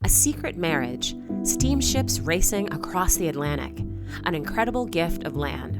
A secret marriage, steamships racing across the Atlantic, an incredible gift of land.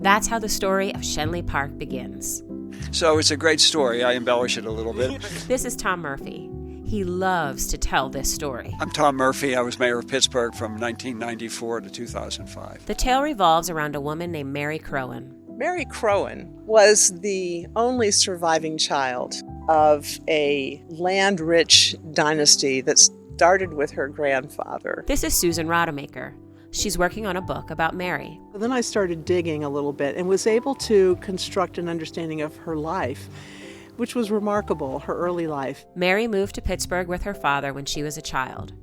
That's how the story of Schenley Park begins. So it's a great story. I embellish it a little bit. This is Tom Murphy. He loves to tell this story. I'm Tom Murphy. I was mayor of Pittsburgh from 1994 to 2005. The tale revolves around a woman named Mary Crowan. Mary Crowan was the only surviving child of a land-rich dynasty that started with her grandfather. This is Susan Rodemaker. She's working on a book about Mary. Then I started digging a little bit and was able to construct an understanding of her life, which was remarkable, her early life. Mary moved to Pittsburgh with her father when she was a child.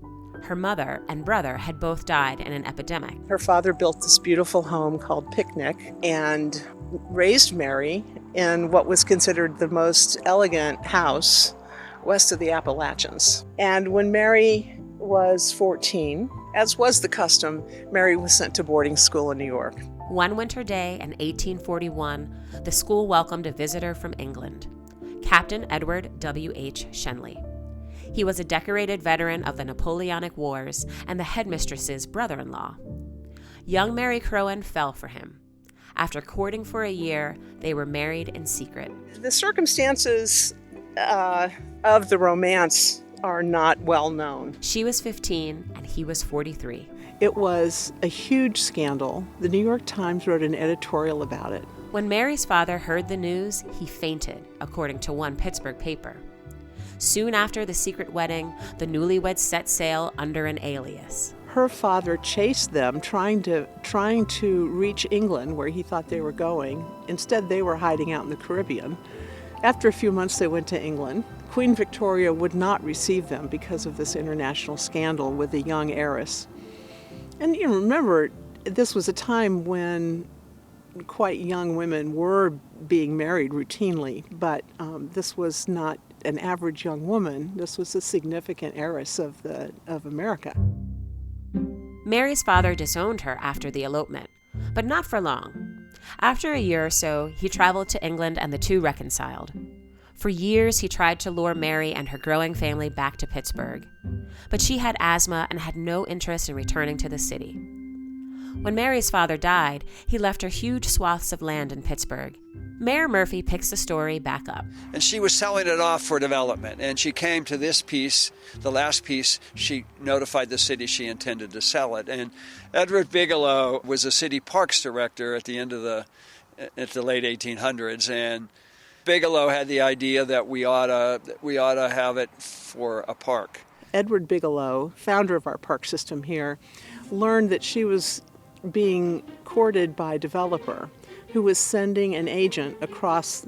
Her mother and brother had both died in an epidemic. Her father built this beautiful home called Picnic and raised Mary in what was considered the most elegant house west of the Appalachians. And when Mary was 14, as was the custom, Mary was sent to boarding school in New York. One winter day in 1841, the school welcomed a visitor from England, Captain Edward W.H. Schenley. He was a decorated veteran of the Napoleonic Wars and the headmistress's brother-in-law. Young Mary Crowan fell for him. After courting for a year, they were married in secret. The circumstances of the romance are not well known. She was 15 and he was 43. It was a huge scandal. The New York Times wrote an editorial about it. When Mary's father heard the news, he fainted, according to one Pittsburgh paper. Soon after the secret wedding, the newlyweds set sail under an alias. Her father chased them, trying to reach England, where he thought they were going. Instead, they were hiding out in the Caribbean. After a few months, they went to England. Queen Victoria would not receive them because of this international scandal with the young heiress. And you remember, this was a time when quite young women were being married routinely, but this was not an average young woman. This was a significant heiress of America. Mary's father disowned her after the elopement, but not for long. After a year or so, he traveled to England and the two reconciled. For years, he tried to lure Mary and her growing family back to Pittsburgh, but she had asthma and had no interest in returning to the city. When Mary's father died, he left her huge swaths of land in Pittsburgh. Mayor Murphy picks the story back up. And she was selling it off for development. And she came to this piece, the last piece, she notified the city she intended to sell it. And Edward Bigelow was a city parks director at the late 1800s. And Bigelow had the idea that we ought to have it for a park. Edward Bigelow, founder of our park system here, learned that she was being courted by a developer who was sending an agent across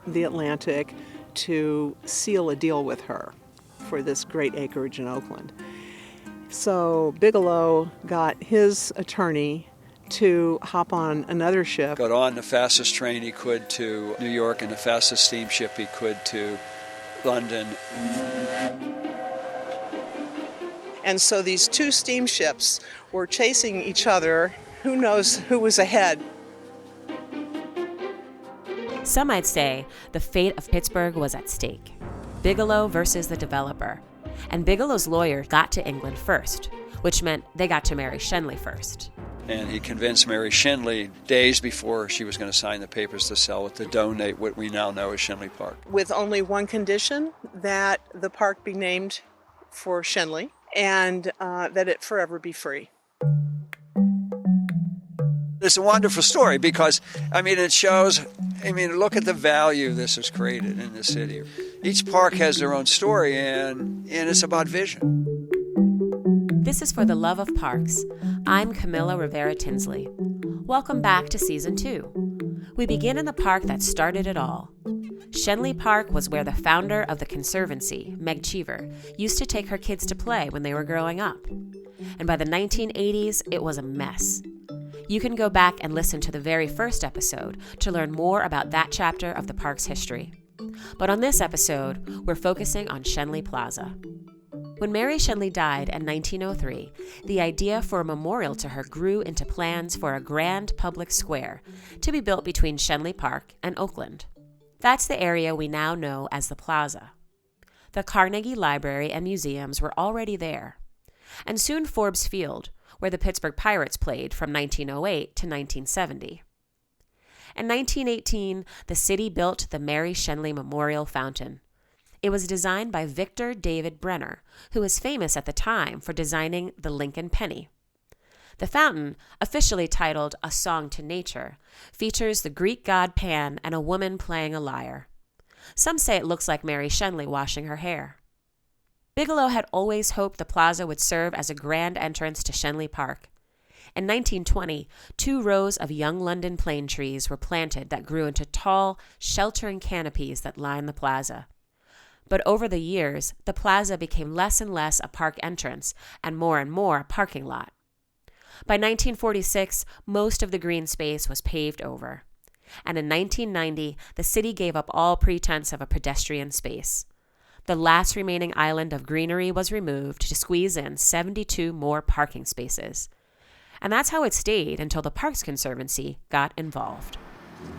the Atlantic to seal a deal with her for this great acreage in Oakland. So Bigelow got his attorney to hop on another ship. Got on the fastest train he could to New York and the fastest steamship he could to London. And so these two steamships were chasing each other. Who knows who was ahead? Some might say the fate of Pittsburgh was at stake. Bigelow versus the developer. And Bigelow's lawyer got to England first, which meant they got to marry Schenley first. And he convinced Mary Schenley days before she was going to sign the papers to sell it to donate what we now know as Schenley Park. With only one condition, that the park be named for Schenley and that it forever be free. It's a wonderful story because, it shows, look at the value this has created in the city. Each park has their own story, and it's about vision. This is For the Love of Parks. I'm Camilla Rivera Tinsley. Welcome back to Season 2. We begin in the park that started it all. Schenley Park was where the founder of the Conservancy, Meg Cheever, used to take her kids to play when they were growing up. And by the 1980s, it was a mess. You can go back and listen to the very first episode to learn more about that chapter of the park's history. But on this episode, we're focusing on Schenley Plaza. When Mary Schenley died in 1903, the idea for a memorial to her grew into plans for a grand public square to be built between Schenley Park and Oakland. That's the area we now know as the Plaza. The Carnegie Library and museums were already there. and soon Forbes Field, where the Pittsburgh Pirates played from 1908 to 1970. In 1918, the city built the Mary Schenley Memorial Fountain. It was designed by Victor David Brenner, who was famous at the time for designing the Lincoln Penny. The fountain, officially titled A Song to Nature, features the Greek god Pan and a woman playing a lyre. Some say it looks like Mary Schenley washing her hair. Bigelow had always hoped the plaza would serve as a grand entrance to Schenley Park. In 1920, 2 rows of young London plane trees were planted that grew into tall, sheltering canopies that lined the plaza. But over the years, the plaza became less and less a park entrance and more a parking lot. By 1946, most of the green space was paved over. And in 1990, the city gave up all pretense of a pedestrian space. The last remaining island of greenery was removed to squeeze in 72 more parking spaces. And that's how it stayed until the Parks Conservancy got involved.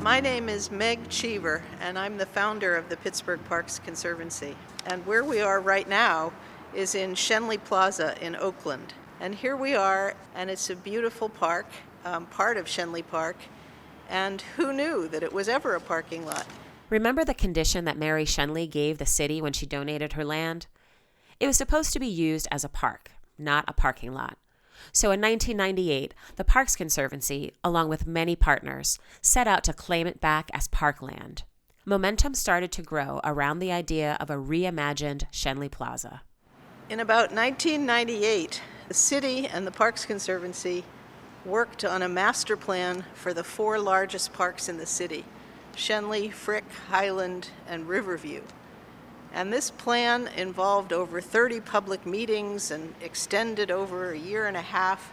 My name is Meg Cheever, and I'm the founder of the Pittsburgh Parks Conservancy. And where we are right now is in Schenley Plaza in Oakland. And here we are, and it's a beautiful park, part of Schenley Park. And who knew that it was ever a parking lot? Remember the condition that Mary Schenley gave the city when she donated her land? It was supposed to be used as a park, not a parking lot. So in 1998, the Parks Conservancy, along with many partners, set out to claim it back as parkland. Momentum started to grow around the idea of a reimagined Schenley Plaza. In about 1998, the city and the Parks Conservancy worked on a master plan for the 4 largest parks in the city: Schenley, Frick, Highland, and Riverview. And this plan involved over 30 public meetings and extended over a year and a half.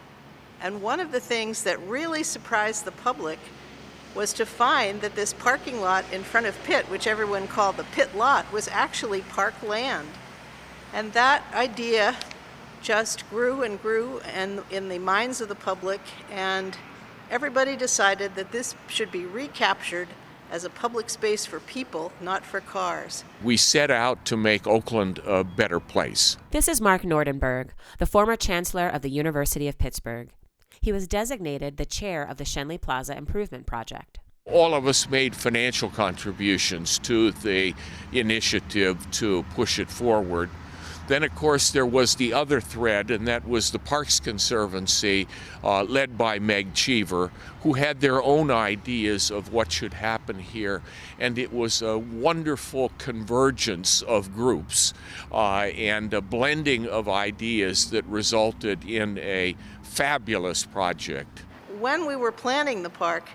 And one of the things that really surprised the public was to find that this parking lot in front of Pitt, which everyone called the Pitt lot, was actually park land. And that idea just grew and grew in the minds of the public, and everybody decided that this should be recaptured as a public space for people, not for cars. We set out to make Oakland a better place. This is Mark Nordenberg, the former chancellor of the University of Pittsburgh. He was designated the chair of the Schenley Plaza Improvement Project. All of us made financial contributions to the initiative to push it forward. Then, of course, there was the other thread, and that was the Parks Conservancy, led by Meg Cheever, who had their own ideas of what should happen here. And it was a wonderful convergence of groups and a blending of ideas that resulted in a fabulous project. When we were planning the park,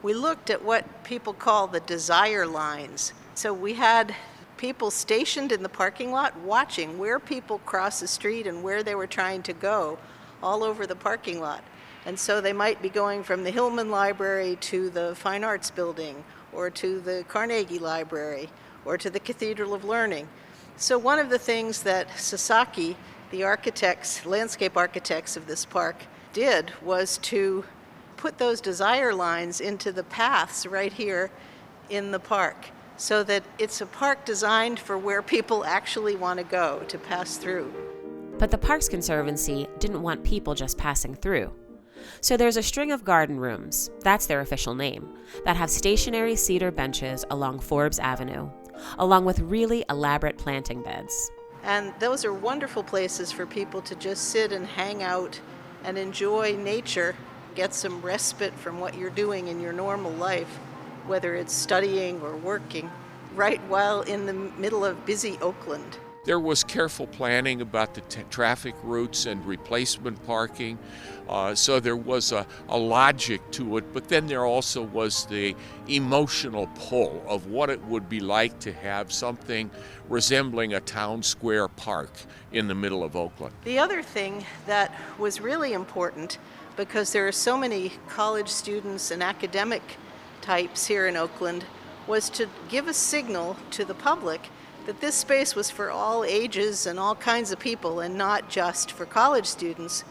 we looked at what people call the desire lines. So we had people stationed in the parking lot watching where people cross the street and where they were trying to go all over the parking lot. And so they might be going from the Hillman Library to the Fine Arts Building, or to the Carnegie Library, or to the Cathedral of Learning. So one of the things that Sasaki, the architects, landscape architects of this park, did was to put those desire lines into the paths right here in the park, so that it's a park designed for where people actually want to go, to pass through. But the Parks Conservancy didn't want people just passing through. So there's a string of garden rooms, that's their official name, that have stationary cedar benches along Forbes Avenue, along with really elaborate planting beds. And those are wonderful places for people to just sit and hang out and enjoy nature, get some respite from what you're doing in your normal life, whether it's studying or working, right while in the middle of busy Oakland. There was careful planning about the traffic routes and replacement parking, so there was a logic to it, but then there also was the emotional pull of what it would be like to have something resembling a town square park in the middle of Oakland. The other thing that was really important, because there are so many college students and academic types here in Oakland, was to give a signal to the public that this space was for all ages and all kinds of people and not just for college students.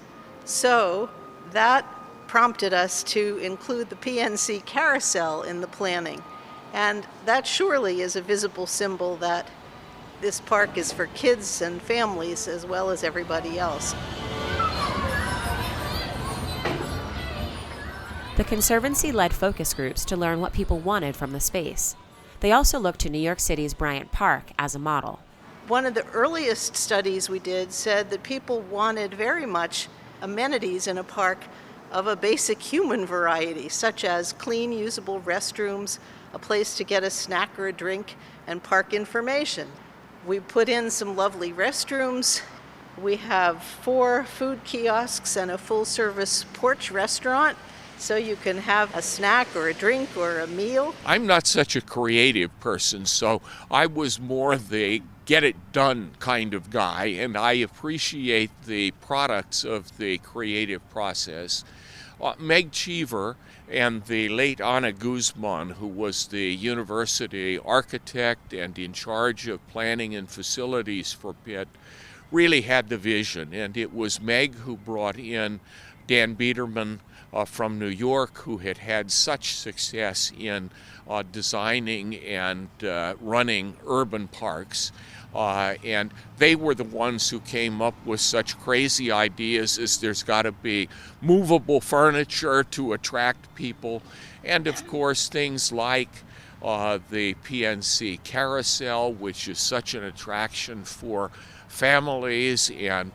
So that prompted us to include the PNC carousel in the planning. And that surely is a visible symbol that this park is for kids and families as well as everybody else. The Conservancy led focus groups to learn what people wanted from the space. They also looked to New York City's Bryant Park as a model. One of the earliest studies we did said that people wanted very much amenities in a park of a basic human variety, such as clean, usable restrooms, a place to get a snack or a drink, and park information. We put in some lovely restrooms. We have 4 food kiosks and a full-service porch restaurant, so you can have a snack or a drink or a meal. I'm not such a creative person, so I was more the get-it-done kind of guy, and I appreciate the products of the creative process. Meg Cheever and the late Ana Guzman, who was the university architect and in charge of planning and facilities for Pitt, really had the vision, and it was Meg who brought in Dan Biederman from New York, who had had such success in designing and running urban parks. And they were the ones who came up with such crazy ideas as there's got to be movable furniture to attract people, and of course things like the PNC Carousel, which is such an attraction for families, and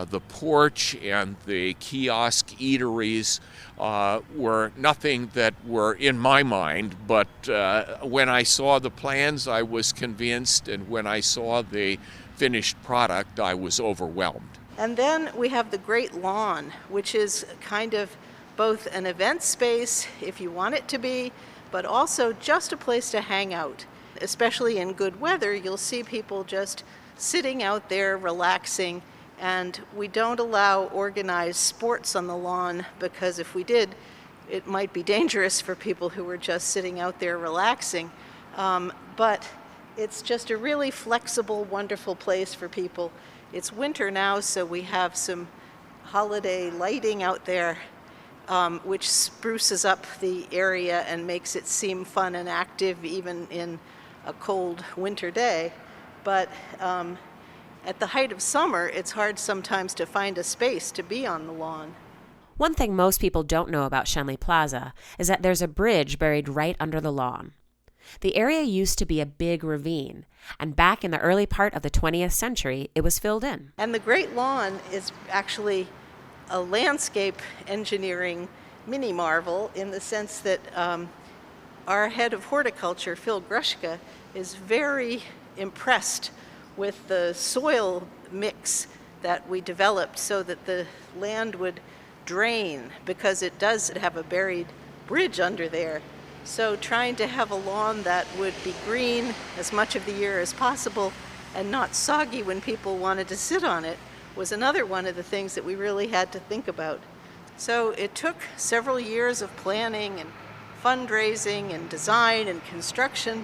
the porch and the kiosk eateries were nothing that were in my mind, but when I saw the plans I was convinced, and when I saw the finished product I was overwhelmed. And then we have the Great Lawn, which is kind of both an event space, if you want it to be, but also just a place to hang out. Especially in good weather, you'll see people just sitting out there relaxing, and we don't allow organized sports on the lawn, because if we did, it might be dangerous for people who were just sitting out there relaxing. But it's just a really flexible, wonderful place for people. It's winter now, so we have some holiday lighting out there, which spruces up the area and makes it seem fun and active even in a cold winter day. But at the height of summer, it's hard sometimes to find a space to be on the lawn. One thing most people don't know about Schenley Plaza is that there's a bridge buried right under the lawn. The area used to be a big ravine, and back in the early part of the 20th century, it was filled in. And the Great Lawn is actually a landscape engineering mini-marvel, in the sense that our head of horticulture, Phil Grushka, is very impressed with the soil mix that we developed so that the land would drain, because it does have a buried bridge under there. So trying to have a lawn that would be green as much of the year as possible and not soggy when people wanted to sit on it was another one of the things that we really had to think about. So it took several years of planning and fundraising and design and construction,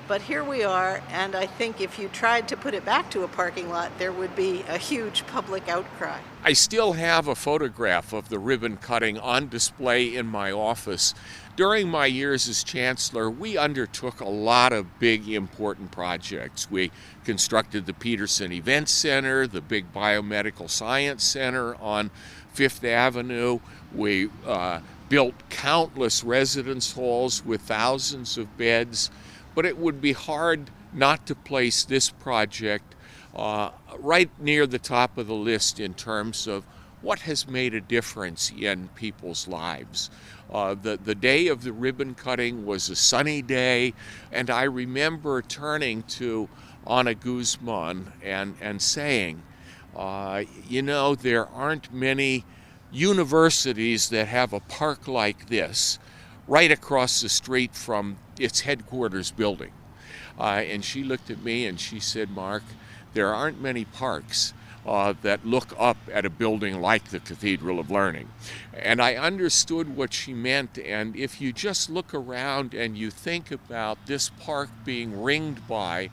but here we are, and I think if you tried to put it back to a parking lot, there would be a huge public outcry. I still have a photograph of the ribbon cutting on display in my office. During my years as chancellor, we undertook a lot of big, important projects. We constructed the Peterson Event Center, the big Biomedical Science Center on Fifth Avenue. We built countless residence halls with thousands of beds. But it would be hard not to place this project right near the top of the list in terms of what has made a difference in people's lives. The day of the ribbon cutting was a sunny day, and I remember turning to Ana Guzman and saying, there aren't many universities that have a park like this right across the street from its headquarters building. And she looked at me and she said, Mark, there aren't many parks that look up at a building like the Cathedral of Learning. And I understood what she meant, and if you just look around and you think about this park being ringed by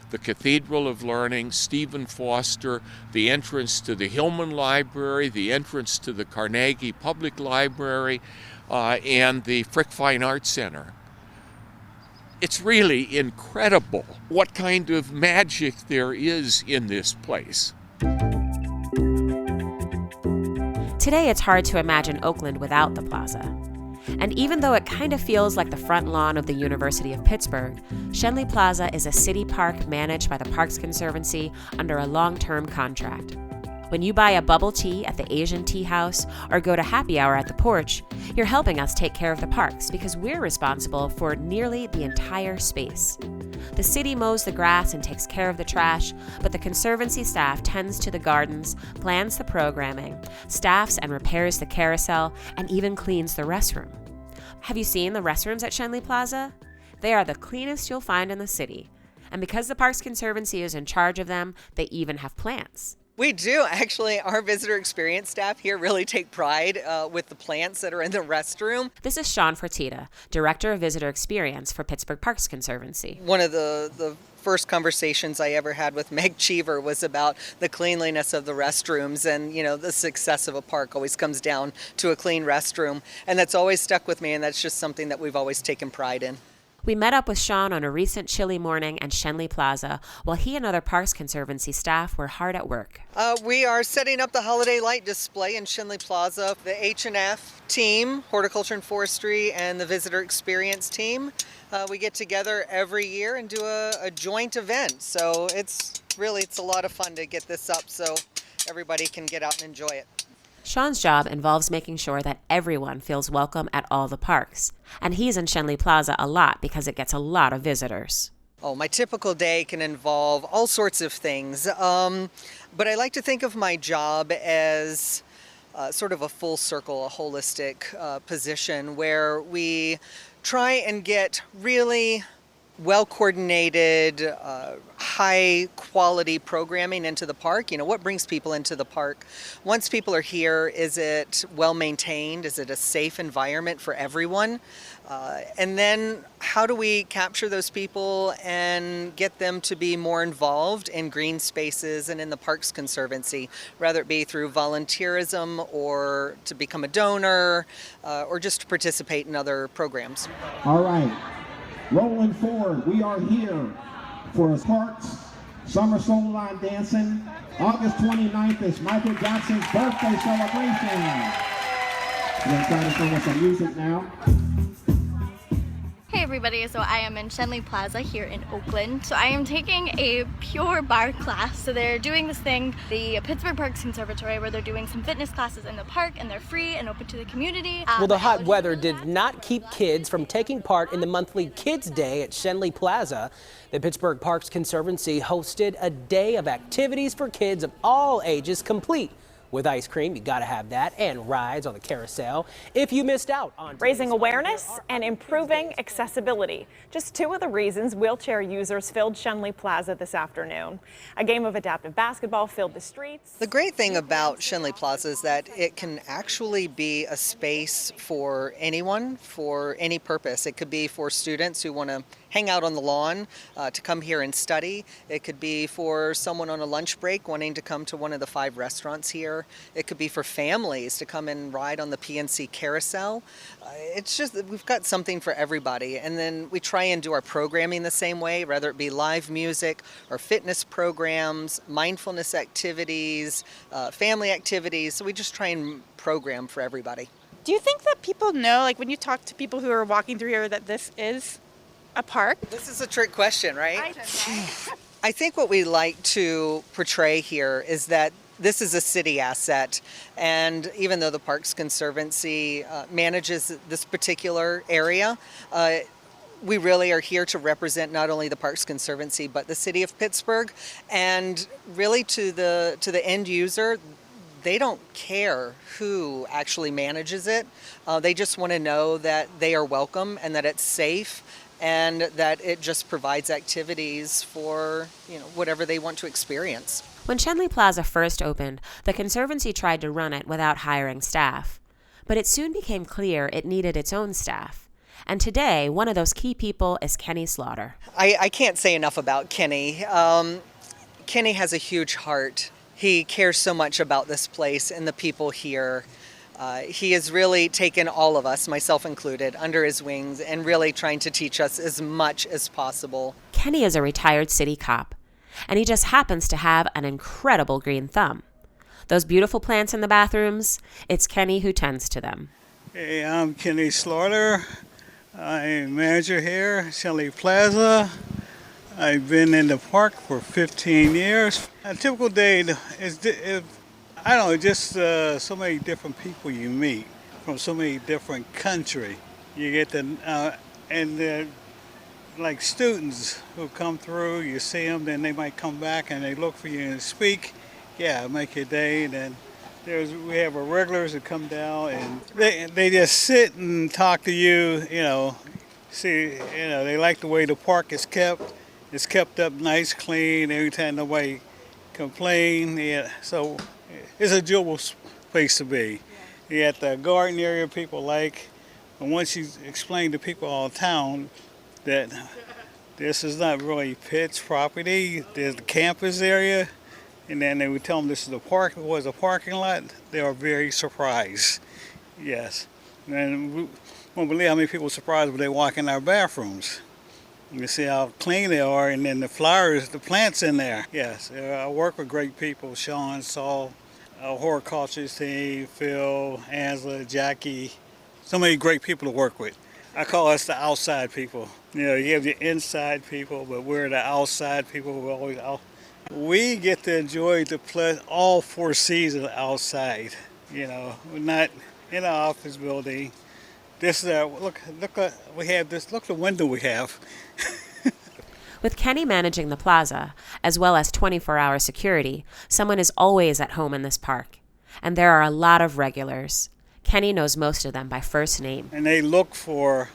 the Cathedral of Learning, Stephen Foster, the entrance to the Hillman Library, the entrance to the Carnegie Public Library, and the Frick Fine Arts Center. It's really incredible what kind of magic there is in this place. Today it's hard to imagine Oakland without the plaza. And even though it kind of feels like the front lawn of the University of Pittsburgh, Schenley Plaza is a city park managed by the Parks Conservancy under a long-term contract. When you buy a bubble tea at the Asian Tea House or go to happy hour at the porch, you're helping us take care of the parks because we're responsible for nearly the entire space. The city mows the grass and takes care of the trash, but the Conservancy staff tends to the gardens, plans the programming, staffs and repairs the carousel, and even cleans the restroom. Have you seen the restrooms at Schenley Plaza? They are the cleanest you'll find in the city. And because the Parks Conservancy is in charge of them, they even have plants. We do. Actually, our visitor experience staff here really take pride with the plants that are in the restroom. This is Sean Fertitta, Director of Visitor Experience for Pittsburgh Parks Conservancy. One of the first conversations I ever had with Meg Cheever was about the cleanliness of the restrooms, and the success of a park always comes down to a clean restroom, and that's always stuck with me, and that's just something that we've always taken pride in. We met up with Sean on a recent chilly morning at Schenley Plaza while he and other Parks Conservancy staff were hard at work. We are setting up the holiday light display in Schenley Plaza. The H&F team, Horticulture and Forestry, and the Visitor Experience team, we get together every year and do a joint event. So it's a lot of fun to get this up so everybody can get out and enjoy it. Sean's job involves making sure that everyone feels welcome at all the parks. And he's in Schenley Plaza a lot because it gets a lot of visitors. Oh, my typical day can involve all sorts of things. But I like to think of my job as sort of a full circle, a holistic position where we try and get really well-coordinated, high-quality programming into the park. What brings people into the park? Once people are here, is it well-maintained? Is it a safe environment for everyone? And then how do we capture those people and get them to be more involved in green spaces and in the Parks Conservancy, whether it be through volunteerism or to become a donor or just to participate in other programs? All right. Rolling forward, we are here for Parks Summer Soul Line Dancing. August 29th is Michael Jackson's birthday celebration. We're going to try to show us some music now. Hey everybody, so I am in Schenley Plaza here in Oakland. So I am taking a pure bar class. So they're doing this thing, the Pittsburgh Parks Conservatory, where they're doing some fitness classes in the park, and they're free and open to the community. Well, the hot weather did not keep kids from taking part in the monthly Kids Day at Schenley Plaza. The Pittsburgh Parks Conservancy hosted a day of activities for kids of all ages, complete with ice cream, you gotta have that, and rides on the carousel. If you missed out on raising awareness and improving accessibility, just two of the reasons wheelchair users filled Schenley Plaza this afternoon. A game of adaptive basketball filled the streets. The great thing about Schenley Plaza is that it can actually be a space for anyone, for any purpose. It could be for students who want to hang out on the lawn, to come here and study. It could be for someone on a lunch break wanting to come to one of the 5 restaurants here. It could be for families to come and ride on the PNC carousel. It's just that we've got something for everybody. And then we try and do our programming the same way, whether it be live music or fitness programs, mindfulness activities, family activities. So we just try and program for everybody. Do you think that people know, like when you talk to people who are walking through here, that this is a park? This is a trick question, right? I think what we like to portray here is that this is a city asset, and even though the Parks Conservancy manages this particular area, we really are here to represent not only the Parks Conservancy but the city of Pittsburgh, and really to the end user. They don't care who actually manages it. They just want to know that they are welcome and that it's safe, and that it just provides activities for whatever they want to experience. When Schenley Plaza first opened, the Conservancy tried to run it without hiring staff. But it soon became clear it needed its own staff. And today, one of those key people is Kenny Slaughter. I can't say enough about Kenny. Kenny has a huge heart. He cares so much about this place and the people here. He has really taken all of us, myself included, under his wings and really trying to teach us as much as possible. Kenny is a retired city cop, and he just happens to have an incredible green thumb. Those beautiful plants in the bathrooms, it's Kenny who tends to them. Hey, I'm Kenny Slaughter. I'm manager here, Schenley Plaza. I've been in the park for 15 years. A typical day is, I don't know, just so many different people you meet from so many different countries. You get to, and like students who come through, you see them, then they might come back and they look for you and speak. Yeah, make your day. Then we have our regulars that come down and they just sit and talk to you, see, they like the way the park is kept. It's kept up nice, clean, every time nobody complain. Yeah, so it's a enjoyable place to be. You got the garden area people like, and once you explain to people all town that this is not really Pitt's property, there's the campus area, and then they would tell them this is the park, it was a parking lot, they are very surprised. Yes. And we won't believe how many people are surprised when they walk in our bathrooms. You see how clean they are, and then the flowers, the plants in there. Yes, I work with great people, Sean, Saul, our horticulture team, Phil, Angela, Jackie. So many great people to work with. I call us the outside people. You have the inside people, but we're the outside people. We're always out. We get to enjoy all 4 seasons outside. We're not in an office building. This is look we have this. Look the window we have. With Kenny managing the plaza, as well as 24-hour security, someone is always at home in this park. And there are a lot of regulars. Kenny knows most of them by first name. And they look for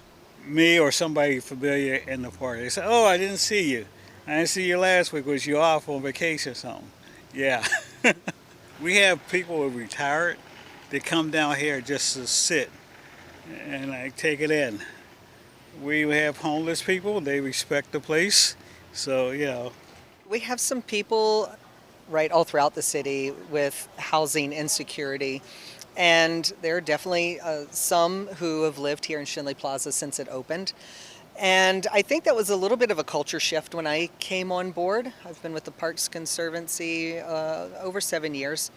me or somebody familiar in the park. They say, oh, I didn't see you. I didn't see you last week. Was you off on vacation or something? Yeah. We have people who are retired. They come down here just to sit and take it in. We have homeless people. They respect the place. So, We have some people right all throughout the city with housing insecurity. And there are definitely some who have lived here in Schenley Plaza since it opened. And I think that was a little bit of a culture shift when I came on board. I've been with the Parks Conservancy over 7 years.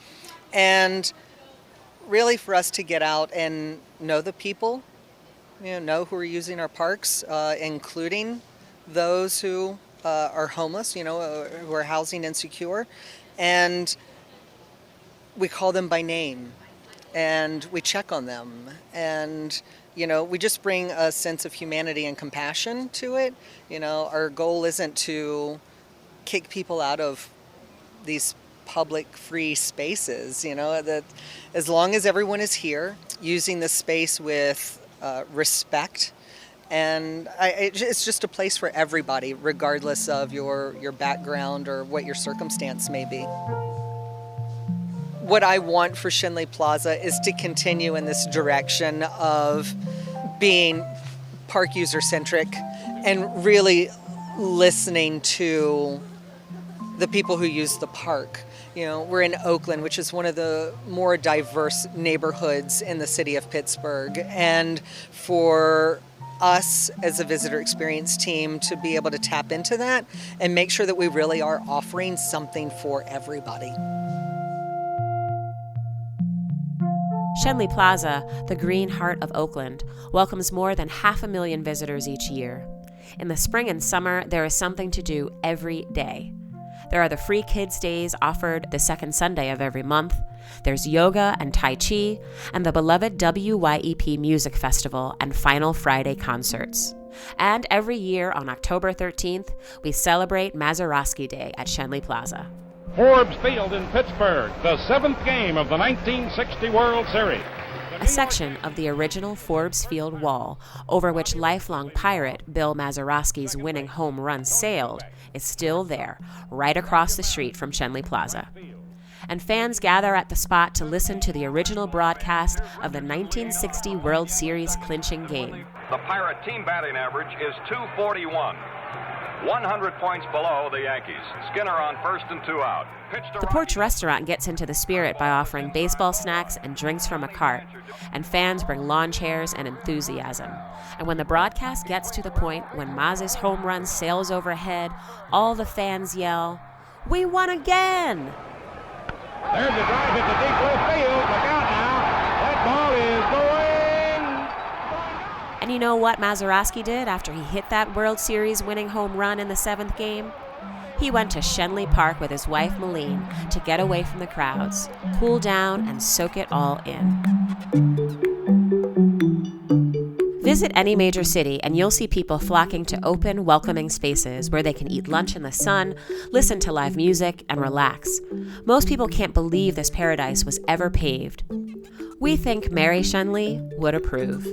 And really for us to get out and know the people, know who are using our parks, including those who are homeless, who are housing insecure. And we call them by name. And we check on them, and we just bring a sense of humanity and compassion to it. Our goal isn't to kick people out of these public free spaces, that as long as everyone is here using the space with respect, and it's just a place for everybody, regardless of your background or what your circumstance may be. What I want for Schenley Plaza is to continue in this direction of being park user-centric and really listening to the people who use the park. We're in Oakland, which is one of the more diverse neighborhoods in the city of Pittsburgh. And for us as a visitor experience team to be able to tap into that and make sure that we really are offering something for everybody. Schenley Plaza, the green heart of Oakland, welcomes more than 500,000 visitors each year. In the spring and summer, there is something to do every day. There are the free kids' days offered the second Sunday of every month. There's yoga and Tai Chi, and the beloved WYEP Music Festival and Final Friday concerts. And every year on October 13th, we celebrate Mazeroski Day at Schenley Plaza. Forbes Field in Pittsburgh, the 7th game of the 1960 World Series. A section of the original Forbes Field wall, over which lifelong Pirate Bill Mazeroski's winning home run sailed, is still there, right across the street from Schenley Plaza. And fans gather at the spot to listen to the original broadcast of the 1960 World Series clinching game. The Pirate team batting average is .241. 100 points below the Yankees. Skinner on first and 2 out. The Porch Restaurant gets into the spirit by offering baseball snacks and drinks from a cart, and fans bring lawn chairs and enthusiasm. And when the broadcast gets to the point when Maz's home run sails overhead, all the fans yell, "We won again!" There's a drive into deep left field. Look out now. That ball is going know what Mazeroski did after he hit that World Series winning home run in the 7th game? He went to Schenley Park with his wife Malene to get away from the crowds, cool down, and soak it all in. Visit any major city and you'll see people flocking to open, welcoming spaces where they can eat lunch in the sun, listen to live music, and relax. Most people can't believe this paradise was ever paved. We think Mary Schenley would approve.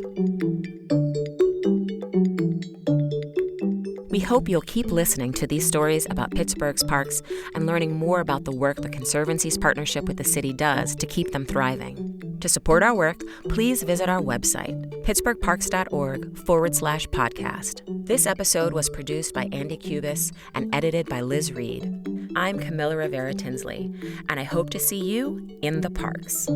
We hope you'll keep listening to these stories about Pittsburgh's parks and learning more about the work the Conservancy's partnership with the city does to keep them thriving. To support our work, please visit our website, pittsburghparks.org/podcast. This episode was produced by Andy Cubis and edited by Liz Reed. I'm Camilla Rivera Tinsley, and I hope to see you in the parks.